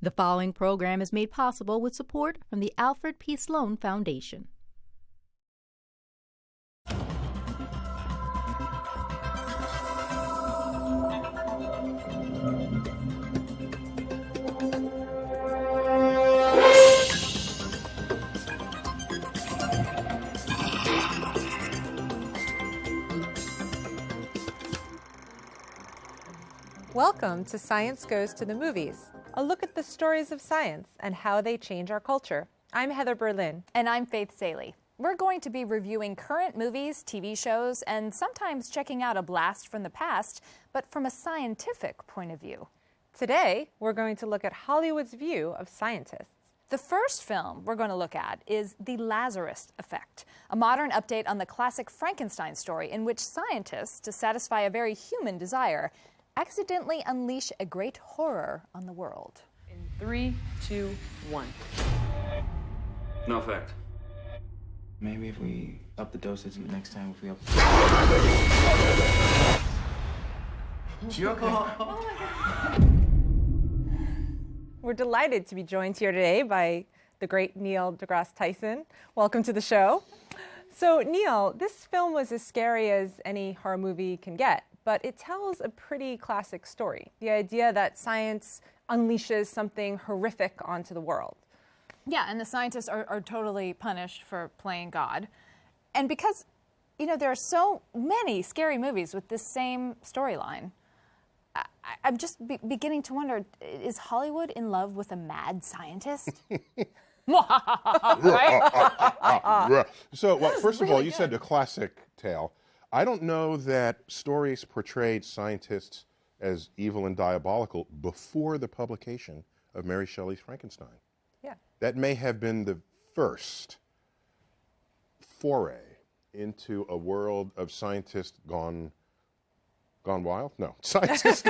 The following program is made possible with support from the Alfred P. Sloan Foundation. Welcome to Science Goes to the Movies, a look at the stories of science and how they change our culture. I'm Heather Berlin. And I'm Faith Salie. We're going to be reviewing current movies, TV shows, and sometimes checking out a blast from the past, but from a scientific point of view. Today, we're going to look at Hollywood's view of scientists. The first film we're going to look at is The Lazarus Effect, a modern update on the classic Frankenstein story in which scientists, to satisfy a very human desire, accidentally unleash a great horror on the world. In 3, 2, 1. No effect. Maybe if we up the dosage next time, if we up. You okay? We're delighted to be joined here today by the great Neil deGrasse Tyson. Welcome to the show. So, Neil, this film was as scary as any horror movie can get, but it tells a pretty classic story. The idea that science unleashes something horrific onto the world. Yeah, and the scientists are totally punished for playing God. And because, there are so many scary movies with this same storyline, I'm just beginning to wonder, is Hollywood in love with a mad scientist? Right? So, well, first of all, you said a classic tale. I don't know that stories portrayed scientists as evil and diabolical before the publication of Mary Shelley's Frankenstein. Yeah. That may have been the first foray into a world of scientists gone wild? No. Scientists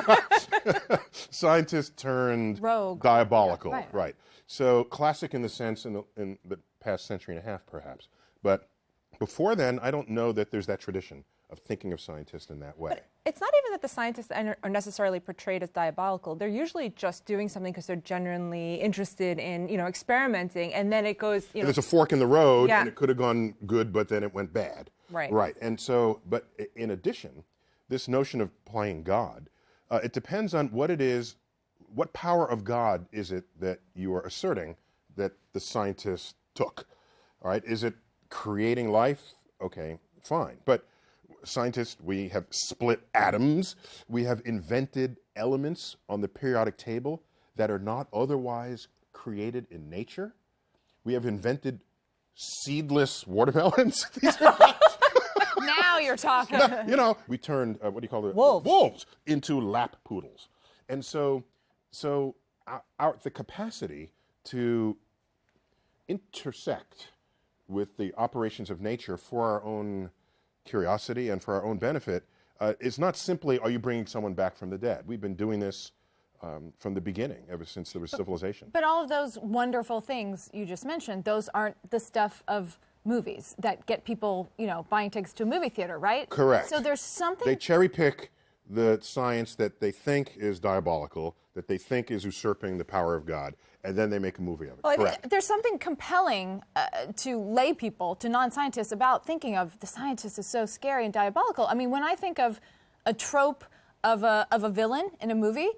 turned rogue. Diabolical. Yeah, right. So classic in the sense in the past century and a half, perhaps. But before then, I don't know that there's that tradition of thinking of scientists in that way. But it's not even that the scientists are necessarily portrayed as diabolical. They're usually just doing something because they're genuinely interested in, experimenting, and then it goes, There's a fork in the road, Yeah. and it could have gone good, but then it went bad. Right. Right. And so, but in addition, this notion of playing God, it depends on what it is, what power of God is it that you are asserting that the scientists took? All right. Is it creating life? Okay, fine. But scientists, we have split atoms. We have invented elements on the periodic table that are not otherwise created in nature. We have invented seedless watermelons. These are Now you're talking. we turned, what do you call it? Wolves. Wolves into lap poodles. And so the capacity to intersect with the operations of nature for our own curiosity and for our own benefit is not simply, are you bringing someone back from the dead? We've been doing this from the beginning, ever since there was civilization. But all of those wonderful things you just mentioned, those aren't the stuff of movies that get people, buying tickets to a movie theater, right? Correct. So there's something... They cherry pick the science that they think is diabolical, that they think is usurping the power of God, and then they make a movie of it. Well, Correct. there's something compelling to lay people, to non-scientists, about thinking of the scientist is so scary and diabolical. I mean, when I think of a trope of a villain in a movie,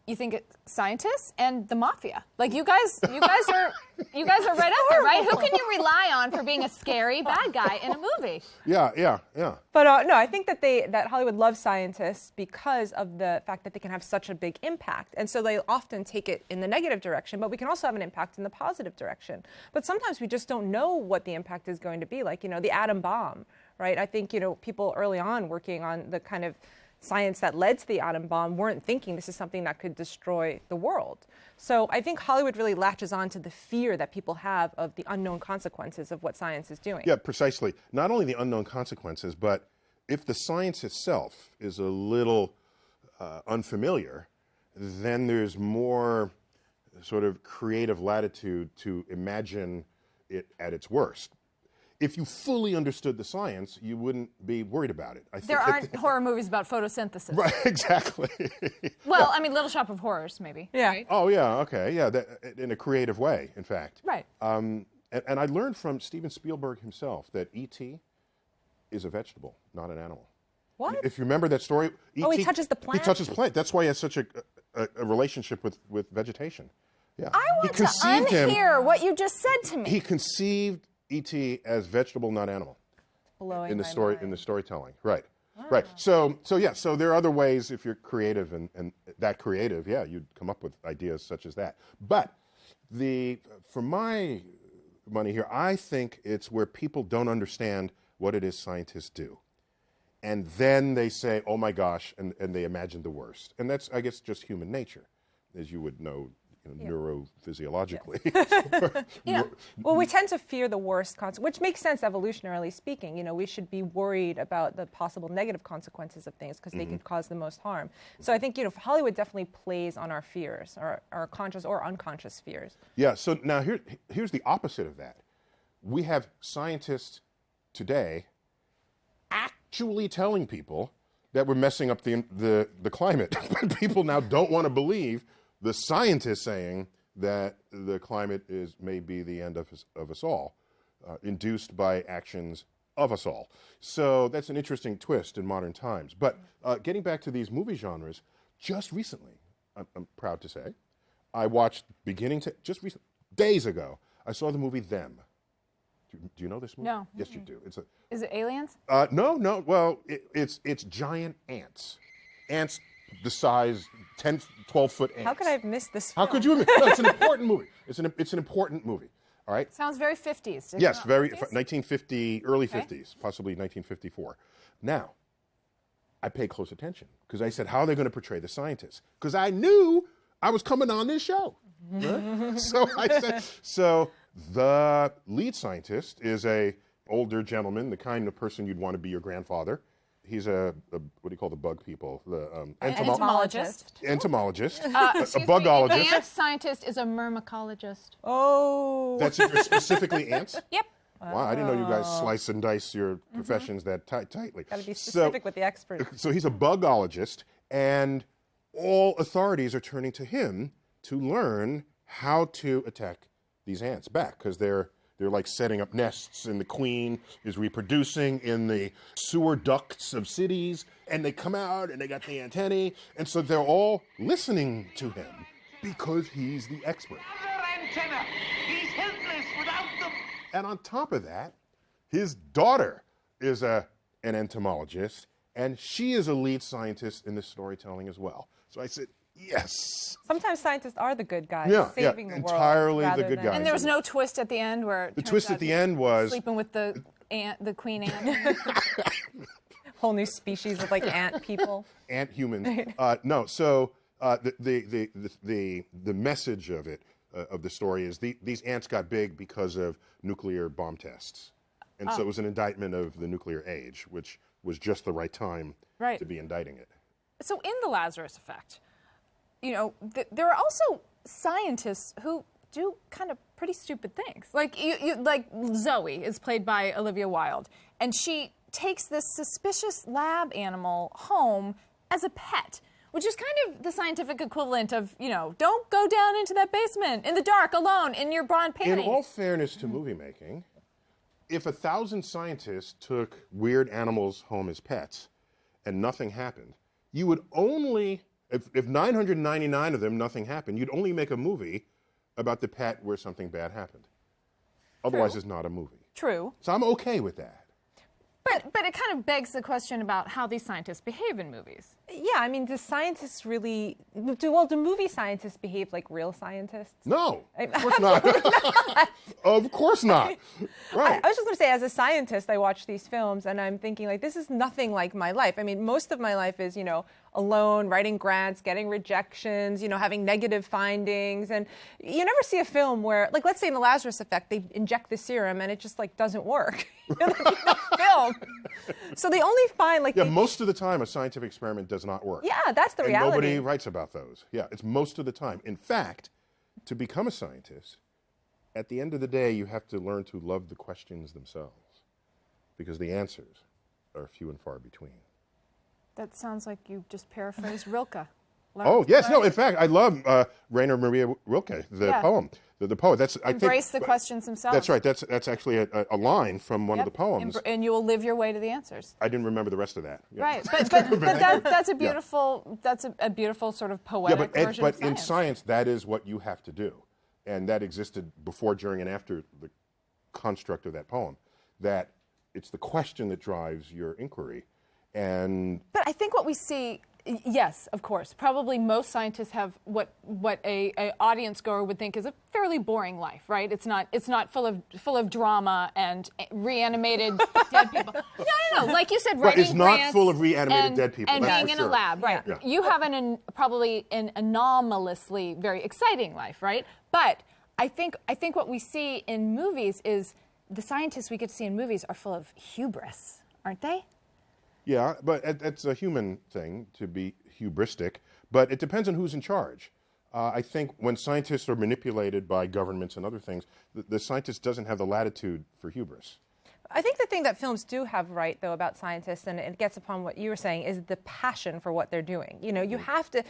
you think it's scientists and the mafia. Like you guys are right up there, right? Who can you rely on for being a scary bad guy in a movie? Yeah. But no, I think that Hollywood loves scientists because of the fact that they can have such a big impact. And so they often take it in the negative direction, but we can also have an impact in the positive direction. But sometimes we just don't know what the impact is going to be, like, the atom bomb, right? I think, people early on working on the kind of science that led to the atom bomb weren't thinking this is something that could destroy the world. So I think Hollywood really latches on to the fear that people have of the unknown consequences of what science is doing. Yeah, precisely. Not only the unknown consequences, but if the science itself is a little unfamiliar, then there's more sort of creative latitude to imagine it at its worst. if you fully understood the science, you wouldn't be worried about it. I think There aren't horror movies about photosynthesis. Right, exactly. Well, I mean, Little Shop of Horrors, maybe. Yeah. Right? Oh, yeah, okay, yeah, in a creative way, in fact. Right. And I learned from Steven Spielberg himself that E.T. is a vegetable, not an animal. What? If you remember that story, Oh, he touches the plant? He touches plant. That's why he has such a relationship with vegetation. Yeah. I want to unhear what you just said to me. He conceived E.T. as vegetable, not animal. Blowing in the my story mind. in the storytelling, right? Right. So there are other ways if you're creative and that creative, yeah, you'd come up with ideas such as that. But for my money here, I think it's where people don't understand what it is scientists do. And then they say, oh my gosh, and they imagine the worst. And that's, I guess, just human nature, as you would know, neurophysiologically. Well, we tend to fear the worst which makes sense evolutionarily speaking. You know, we should be worried about the possible negative consequences of things because they could cause the most harm. So I think, Hollywood definitely plays on our fears, our conscious or unconscious fears. Yeah, so now here's the opposite of that. We have scientists today actually telling people that we're messing up the climate. But people now don't want to believe the scientists saying that the climate may be the end of us all, induced by actions of us all. So that's an interesting twist in modern times. But getting back to these movie genres, just recently, I'm proud to say, I watched days ago, I saw the movie Them. Do you know this movie? No. Yes, you do. Is it aliens? No. Well, it's giant ants. Ants the size 10, 12-foot ants. How could I have missed this How film? could you have? No, it's an important movie. It's an important movie. All right. Sounds very 50s. Yes, very 50s? 1950, early 50s, possibly 1954. Now, I paid close attention because I said, how are they going to portray the scientists? Because I knew I was coming on this show. Right? So I said, the lead scientist is a older gentleman, the kind of person you'd want to be your grandfather. He's a what do you call the bug people? The entomologist. Entomologist. A Excuse bugologist. me, ant scientist is a myrmecologist. Oh. That's if you're specifically ants? Yep. Wow, I didn't know you guys slice and dice your professions that tightly. Got to be specific with the expert. So he's a bugologist, and all authorities are turning to him to learn how to attack these ants back, because they're like setting up nests, and the queen is reproducing in the sewer ducts of cities, and they come out and they got the antennae, and so they're all listening to him because he's the expert. Antenna. He's helpless without them. And on top of that, his daughter is an entomologist, and she is a lead scientist in this storytelling as well. So I said, yes. Sometimes scientists are the good guys, saving the world. Entirely the good than- guys. And there was no twist at the end where it The turns twist out at the he's end was sleeping with the queen ant. Whole new species of like ant people. ant humans. No, so the message of it, of the story is these ants got big because of nuclear bomb tests. And so it was an indictment of the nuclear age, which was just the right time to be indicting it. So in the Lazarus Effect, there are also scientists who do kind of pretty stupid things. Like like Zoe is played by Olivia Wilde, and she takes this suspicious lab animal home as a pet, which is kind of the scientific equivalent of, don't go down into that basement in the dark alone in your bra and panties. In all fairness to movie making, if 1,000 scientists took weird animals home as pets and nothing happened, you would only, if 999 of them, nothing happened, you'd only make a movie about the pet where something bad happened. Otherwise, it's not a movie. True. So I'm okay with that. But it kind of begs the question about how these scientists behave in movies. Yeah, I mean, do scientists really, do movie scientists behave like real scientists? No, of course not. Of course not. Right. I was just going to say, as a scientist, I watch these films and I'm thinking, like, this is nothing like my life. I mean, most of my life is, alone, writing grants, getting rejections, having negative findings. And you never see a film where, like, let's say in The Lazarus Effect, they inject the serum and it just, like, doesn't work. Film. So they only find, like... Yeah, most of the time, a scientific experiment does not work. Yeah, that's the reality. Nobody writes about those. Yeah, it's most of the time. In fact, to become a scientist, at the end of the day, you have to learn to love the questions themselves. because the answers are few and far between. That sounds like you just paraphrased Rilke. Oh, yes, no, in fact, I love Rainer Maria Rilke, the poem, the poet. Embrace the questions themselves. That's right. That's actually a line from one of the poems. And you will live your way to the answers. I didn't remember the rest of that. Yeah. Right, but that's a beautiful a beautiful sort of poetic version of science. But in science, that is what you have to do, and that existed before, during, and after the construct of that poem. That it's the question that drives your inquiry, But I think what we see. Yes, of course. Probably most scientists have what a audience goer would think is a fairly boring life, right? It's not full of drama and reanimated dead people. No. Like you said, writing it's not grants full of reanimated dead people. And that's being in for sure. a lab, right? Yeah. You have probably an anomalously very exciting life, right? But I think what we see in movies is the scientists we get to see in movies are full of hubris, aren't they? Yeah, but it's a human thing to be hubristic, but it depends on who's in charge. I think when scientists are manipulated by governments and other things, the scientist doesn't have the latitude for hubris. I think the thing that films do have right, though, about scientists, and it gets upon what you were saying, is the passion for what they're doing. You know, you have to,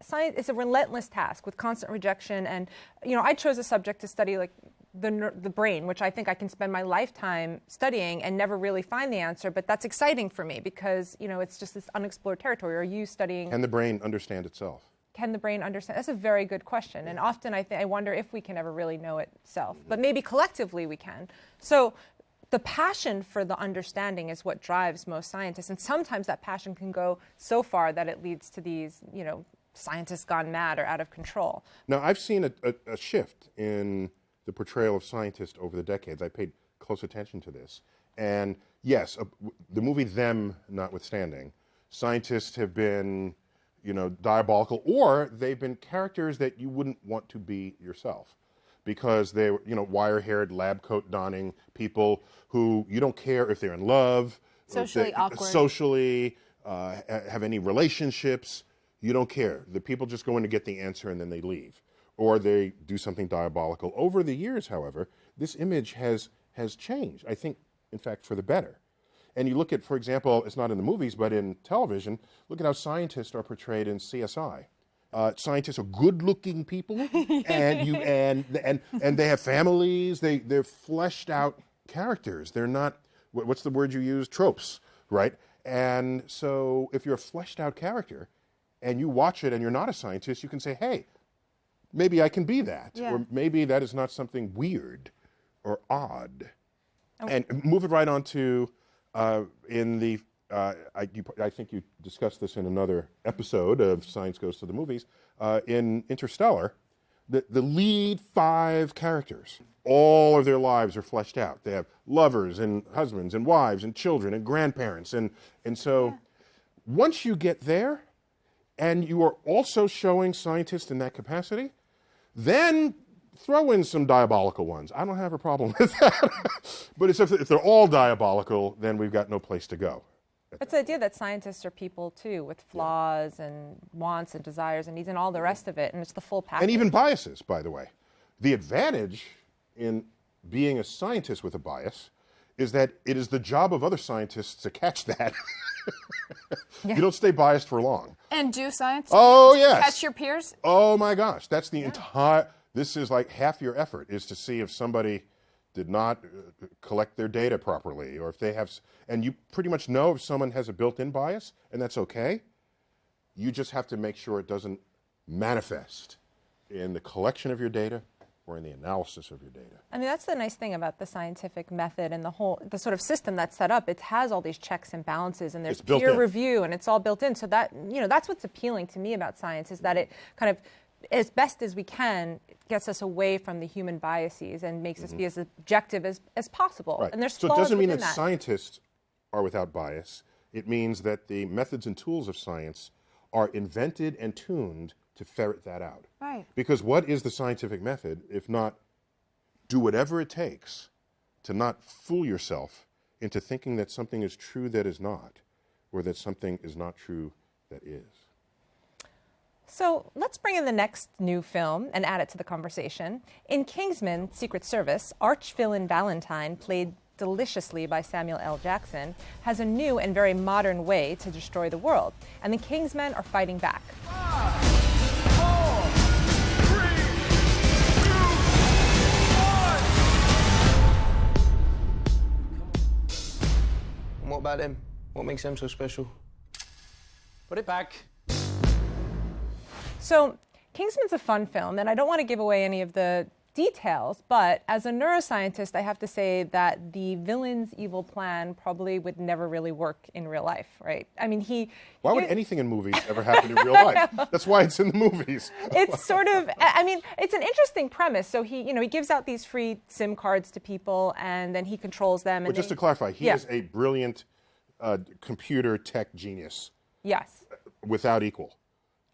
science, it's a relentless task with constant rejection, and, you know, I chose a subject to study, like, the brain, which I think I can spend my lifetime studying and never really find the answer, but that's exciting for me because, you know, it's just this unexplored territory. Are you studying... Can the brain understand itself? Can the brain understand? That's a very good question, and often I wonder if we can ever really know itself, but maybe collectively we can. So the passion for the understanding is what drives most scientists, and sometimes that passion can go so far that it leads to these, you know, scientists gone mad or out of control. Now, I've seen a shift in the portrayal of scientists over the decades. I paid close attention to this. And yes, the movie Them notwithstanding, scientists have been, you know, diabolical, or they've been characters that you wouldn't want to be yourself because they were, you know, wire-haired, lab coat donning people who you don't care if they're in love, socially awkward, socially have any relationships. You don't care. The people just go in to get the answer and then they leave. Or they do something diabolical. Over the years, however, this image has changed, I think, in fact, for the better. And you look at, for example, it's not in the movies, but in television, look at how scientists are portrayed in CSI. Scientists are good-looking people, and they have families. They're fleshed-out characters. They're not, what's the word you use? Tropes, right? And so if you're a fleshed-out character, and you watch it and you're not a scientist, you can say, hey, maybe I can be that, or maybe that is not something weird or odd. And move it right on to I think you discussed this in another episode of Science Goes to the Movies. In Interstellar, the lead 5 characters, all of their lives are fleshed out. They have lovers and husbands and wives and children and grandparents. And so once you get there, and you are also showing scientists in that capacity, then throw in some diabolical ones. I don't have a problem with that. But it's if they're all diabolical, then we've got no place to go. It's the idea that scientists are people, too, with flaws and wants and desires and needs and all the rest of it, and it's the full package. And even biases, by the way. The advantage in being a scientist with a bias is that it is the job of other scientists to catch that. You don't stay biased for long. And do scientists catch your peers? Oh my gosh, that's the entire, this is like half your effort is to see if somebody did not collect their data properly, or if they have, and you pretty much know if someone has a built-in bias, and that's okay. You just have to make sure it doesn't manifest in the collection of your data or in the analysis of your data. I mean, that's the nice thing about the scientific method and the sort of system that's set up. It has all these checks and balances, and there's peer review, and it's all built in. So that, you know, that's what's appealing to me about science, is that it kind of, as best as we can, gets us away from the human biases and makes us be as objective as possible. Right. And there's so flaws it doesn't mean within that scientists are without bias. It means that the methods and tools of science are invented and tuned to ferret that out. Right. Because what is the scientific method if not do whatever it takes to not fool yourself into thinking that something is true that is not, or that something is not true that is? So let's bring in the next new film and add it to the conversation. In Kingsman: Secret Service, arch-villain Valentine, played deliciously by Samuel L. Jackson, has a new and very modern way to destroy the world. And the Kingsmen are fighting back. 5, 4, 3, 2, 1. And what about them? What makes them so special? Put it back. So, Kingsman's a fun film, and I don't want to give away any of the details, but as a neuroscientist, I have to say that the villain's evil plan probably would never really work in real life, right? I mean, Why would anything in movies ever happen in real life? That's why it's in the movies. It's sort of, I mean, it's an interesting premise. So he gives out these free SIM cards to people, and then he controls them. But just to clarify, he is a brilliant computer tech genius. Yes. Without equal.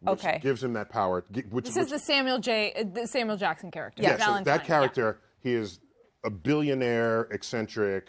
Which Okay. gives him that power. This is the Samuel Jackson character. Yes, so Valentine, that character, he is a billionaire, eccentric.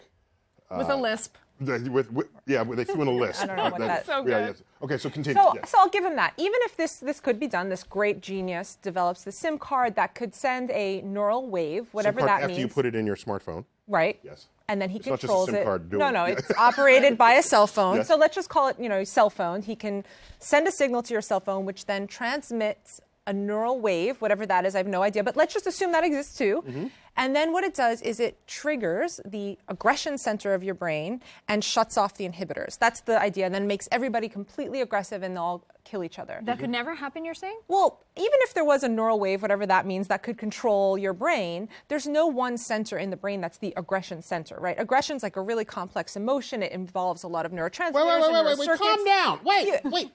with a lisp. They threw in a list. I don't know what that- So good. yes. Okay, so continue. So, yes. so I'll give him that. Even if this could be done, this great genius develops the SIM card that could send a neural wave, whatever SIM card that after means. you put it in your smartphone. Right. Yes. And then he It's not just a controls SIM it. card doing No, it. it's operated by a cell phone. Yes. So let's just call it, cell phone. He can send a signal to your cell phone, which then transmits a neural wave, whatever that is. I have no idea, but let's just assume that exists too. Mm-hmm. And then what it does is it triggers the aggression center of your brain and shuts off the inhibitors. That's the idea. And then makes everybody completely aggressive and they'll all kill each other. That could never happen, you're saying? Well, even if there was a neural wave, whatever that means, that could control your brain, there's no one center in the brain that's the aggression center, right? Aggression's like a really complex emotion. It involves a lot of neurotransmitters. Wait, calm down. Wait.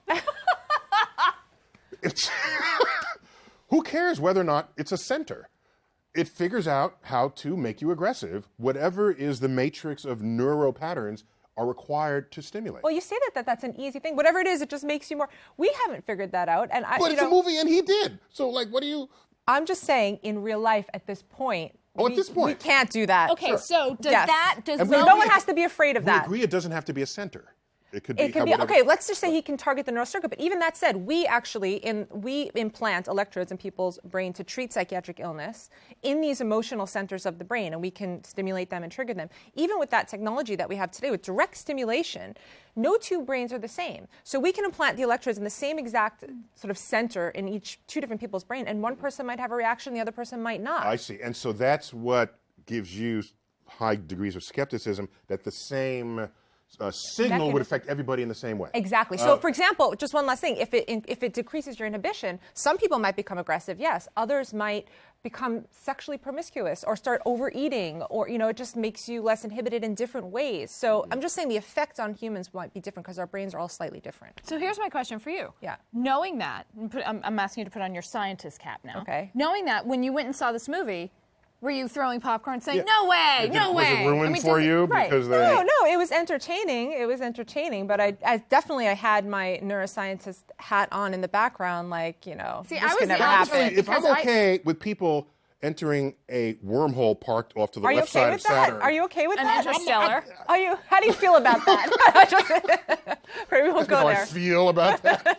Who cares whether or not it's a center? It figures out how to make you aggressive. Whatever is the matrix of neuro patterns are required to stimulate. Well, you say that's an easy thing. Whatever it is, it just makes you more. We haven't figured that out, and But it's a movie, and he did. So, what do you? I'm just saying, in real life, at this point. Oh, at this point, we can't do that. Okay, so does Yes. that does And the No one has to be afraid of We that. agree it doesn't have to be a center. It could be. It can be okay. Let's just say he can target the neural circuit. But even that said, we implant electrodes in people's brain to treat psychiatric illness in these emotional centers of the brain, and we can stimulate them and trigger them. Even with that technology that we have today, with direct stimulation, no two brains are the same. So we can implant the electrodes in the same exact sort of center in two different people's brain, and one person might have a reaction, the other person might not. I see, and so that's what gives you high degrees of skepticism that the same signal would affect everybody in the same way. Exactly. So, for example, just one last thing: if it decreases your inhibition, some people might become aggressive. Yes, others might become sexually promiscuous or start overeating, or it just makes you less inhibited in different ways. So, I'm just saying the effect on humans might be different because our brains are all slightly different. So here's my question for you. Yeah. Knowing that, I'm asking you to put on your scientist cap now. Okay. Knowing that, when you went and saw this movie, were you throwing popcorn saying, no way, no way? Was it ruined for you right. because they... No, it was entertaining. It was entertaining, but I definitely had my neuroscientist hat on in the background, See, this I could was never actually- happen. If I'm okay with people entering a wormhole parked off to the Are you left okay side with of Saturn... that? Are you okay with An that? Interstellar. How do you feel about that? Maybe we'll go How there. I feel about that.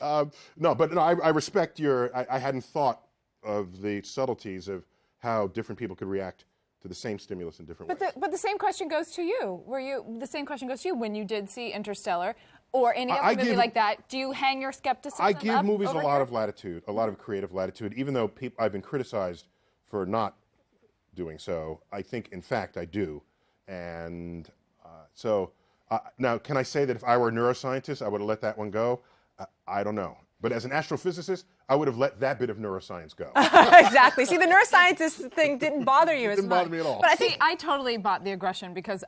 I respect I hadn't thought of the subtleties of how different people could react to the same stimulus in different ways. But the same question goes to you. The same question goes to you when you did see Interstellar or any other movie like that. Do you hang your skepticism I give up movies a over lot here? of latitude, a lot of creative latitude, even though I've been criticized for not doing so. I think, in fact, I do. And now, can I say that if I were a neuroscientist, I would have let that one go? I don't know. But as an astrophysicist, I would have let that bit of neuroscience go. Exactly. See, the neuroscientist thing didn't bother you as much. Didn't bother me at all. But I totally bought the aggression because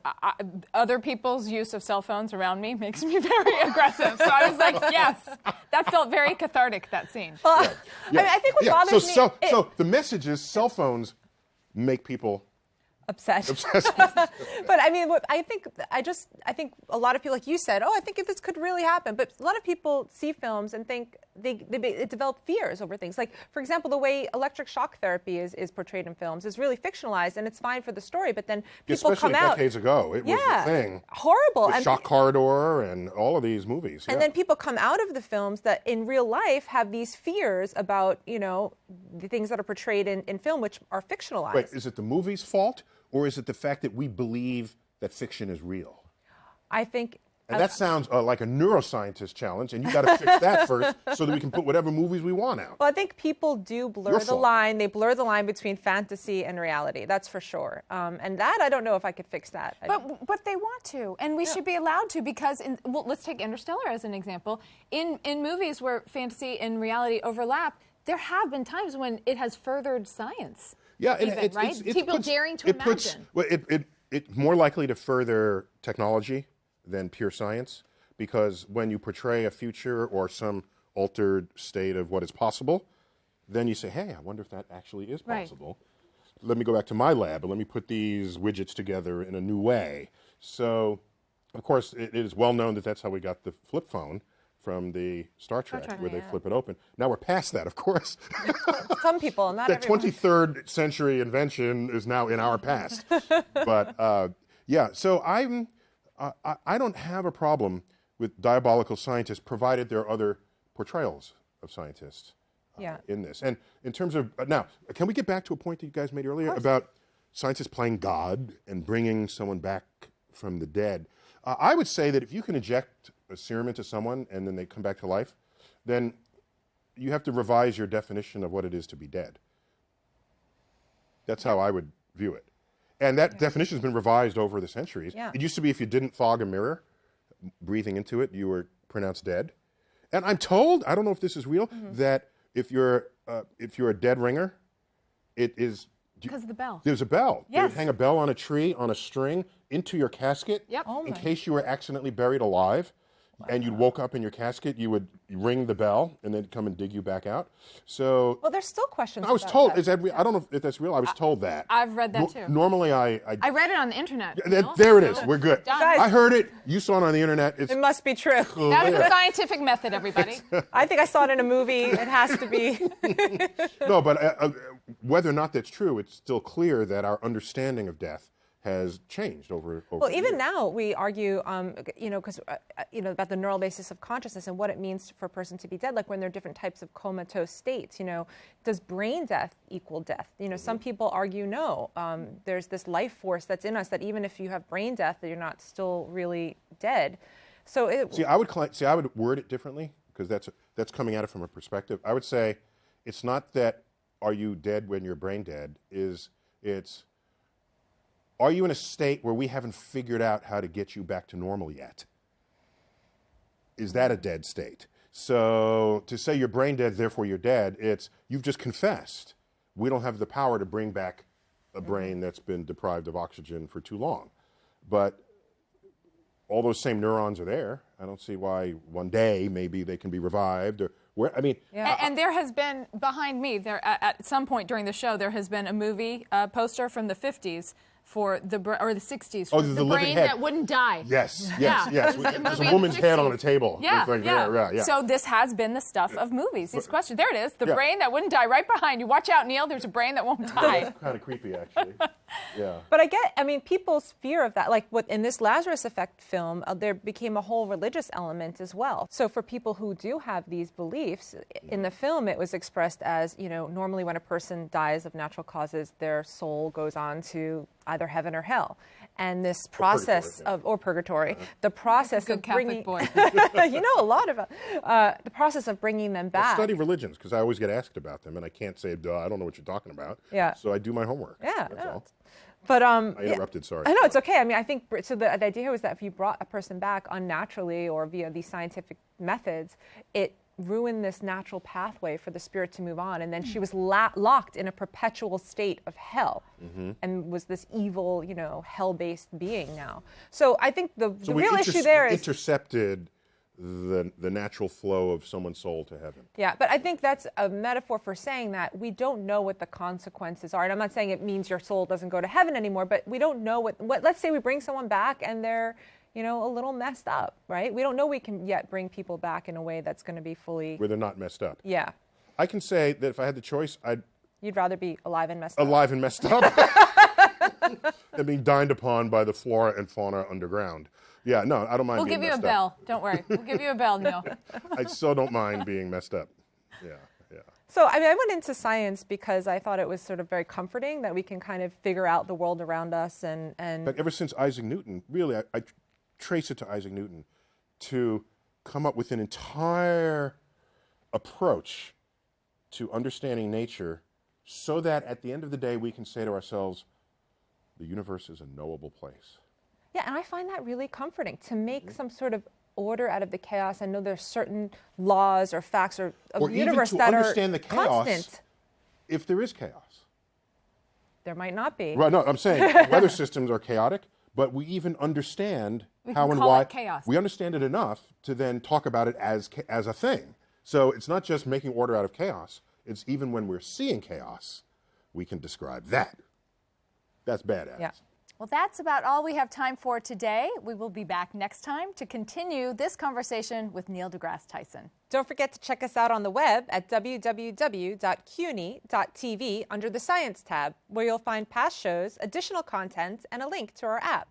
other people's use of cell phones around me makes me very aggressive. So I was like, yes, that felt very cathartic, that scene. I think what bothers me... So the message is cell phones make people... Obsessed. obsessed. But I mean, I think a lot of people, like you said, I think if this could really happen. But a lot of people see films and think they develop fears over things. Like, for example, the way electric shock therapy is portrayed in films is really fictionalized, and it's fine for the story. But then people Especially come out decades ago, it was the thing. Horrible. The Shock Corridor and all of these movies. And then people come out of the films that in real life have these fears about, the things that are portrayed in film, which are fictionalized. Wait, is it the movie's fault? or is it the fact that we believe that fiction is real? I think. And that sounds like a neuroscientist challenge, and you got to fix that first so that we can put whatever movies we want out. Well, I think people do blur the line. They blur the line between fantasy and reality. That's for sure. And that, I don't know if I could fix that. But they want to, and we should be allowed to, because let's take Interstellar as an example. In movies where fantasy and reality overlap, there have been times when it has furthered science. Yeah, right? People daring to imagine. It's more likely to further technology than pure science, because when you portray a future or some altered state of what is possible, then you say, hey, I wonder if that actually is possible. Right. Let me go back to my lab and let me put these widgets together in a new way. So, of course, it is well known that that's how we got the flip phone from the Star Trek, where they flip it open. Now we're past that, of course. Some people, not that everyone. 23rd century invention is now in our past. But, yeah, so I don't have a problem with diabolical scientists, provided there are other portrayals of scientists in this. And in terms of, now, can we get back to a point that you guys made earlier about scientists playing God and bringing someone back from the dead? I would say that if you can inject a serum into someone and then they come back to life, then you have to revise your definition of what it is to be dead. That's how I would view it. And that definition has been revised over the centuries. Yeah. It used to be if you didn't fog a mirror, breathing into it, you were pronounced dead. And I'm told, I don't know if this is real, that if you're a dead ringer, it is because of the bell. There's a bell. Yes. They would hang a bell on a tree on a string into your casket in case you were accidentally buried alive. And you woke up in your casket, you would ring the bell, and they'd come and dig you back out. So, well, there's still questions. I was told. That. Is that? I don't know if that's real. I was told that. I've read that too. Normally, I read it on the internet. There it is. We're good. Guys, I heard it. You saw it on the internet. It must be true. That is the scientific method, everybody. I think I saw it in a movie. It has to be. No, but whether or not that's true, it's still clear that our understanding of death has changed over well, even years. now we argue, because about the neural basis of consciousness and what it means for a person to be dead. Like when there are different types of comatose states, does brain death equal death? Some people argue no. There's this life force that's in us that even if you have brain death, that you're not still really dead. So I would word it differently, because that's coming at it from a perspective. I would say it's not that are you dead when you're brain dead. It's are you in a state where we haven't figured out how to get you back to normal yet? Is that a dead state? So to say you're brain dead, therefore you're dead, it's you've just confessed. We don't have the power to bring back a brain that's been deprived of oxygen for too long. But all those same neurons are there. I don't see why one day maybe they can be revived or and there has been, behind me, at some point during the show, there has been a movie poster from the 50s or the 60s for the brain that wouldn't die. Yes. There's a woman's head on a table. Yeah. So this has been the stuff of movies. These questions. There it is. The brain that wouldn't die, right behind you. Watch out, Neil. There's a brain that won't die. That's kind of creepy, actually. Yeah. But people's fear of that, like in this Lazarus Effect film, there became a whole religious element as well. So for people who do have these beliefs, in the film it was expressed as, normally when a person dies of natural causes, their soul goes on to either heaven or hell. And this process or purgatory, the process of bringing, a lot about the process of bringing them back. I study religions because I always get asked about them, and I can't say, duh, I don't know what you're talking about. Yeah. So I do my homework. Yeah. That's all. But I interrupted. Sorry. I know it's okay. I think so. The idea was that if you brought a person back unnaturally or via these scientific methods, it ruined this natural pathway for the spirit to move on, and then she was locked in a perpetual state of hell, and was this evil, hell-based being now. So I think the real issue there is intercepted the natural flow of someone's soul to heaven. Yeah, but I think that's a metaphor for saying that we don't know what the consequences are. And I'm not saying it means your soul doesn't go to heaven anymore, but we don't know what let's say we bring someone back and they're, a little messed up, right? We don't know we can yet bring people back in a way that's going to be fully... Where they're not messed up. Yeah. I can say that if I had the choice, You'd rather be alive and messed up? Alive and messed up. And being dined upon by the flora and fauna underground. Yeah, no, I don't mind. We'll being give you a messed bell. up. Don't worry. We'll give you a bell, Neil. I still don't mind being messed up. Yeah. Yeah. So, I mean, I went into science because I thought it was sort of very comforting that we can kind of figure out the world around us and But ever since Isaac Newton, really, I trace it to Isaac Newton to come up with an entire approach to understanding nature so that at the end of the day we can say to ourselves, the universe is a knowable place. Yeah, and I find that really comforting to make some sort of order out of the chaos. I know there's certain laws or facts or of Or the even universe to that understand are the chaos, constant. if there is chaos. There might not be. Right, no, I'm saying weather systems are chaotic, but we even understand how and call why. it chaos. We understand it enough to then talk about it as a thing. So it's not just making order out of chaos. It's even when we're seeing chaos, we can describe that. That's badass. Yeah. Well, that's about all we have time for today. We will be back next time to continue this conversation with Neil deGrasse Tyson. Don't forget to check us out on the web at www.cuny.tv under the Science tab, where you'll find past shows, additional content, and a link to our app.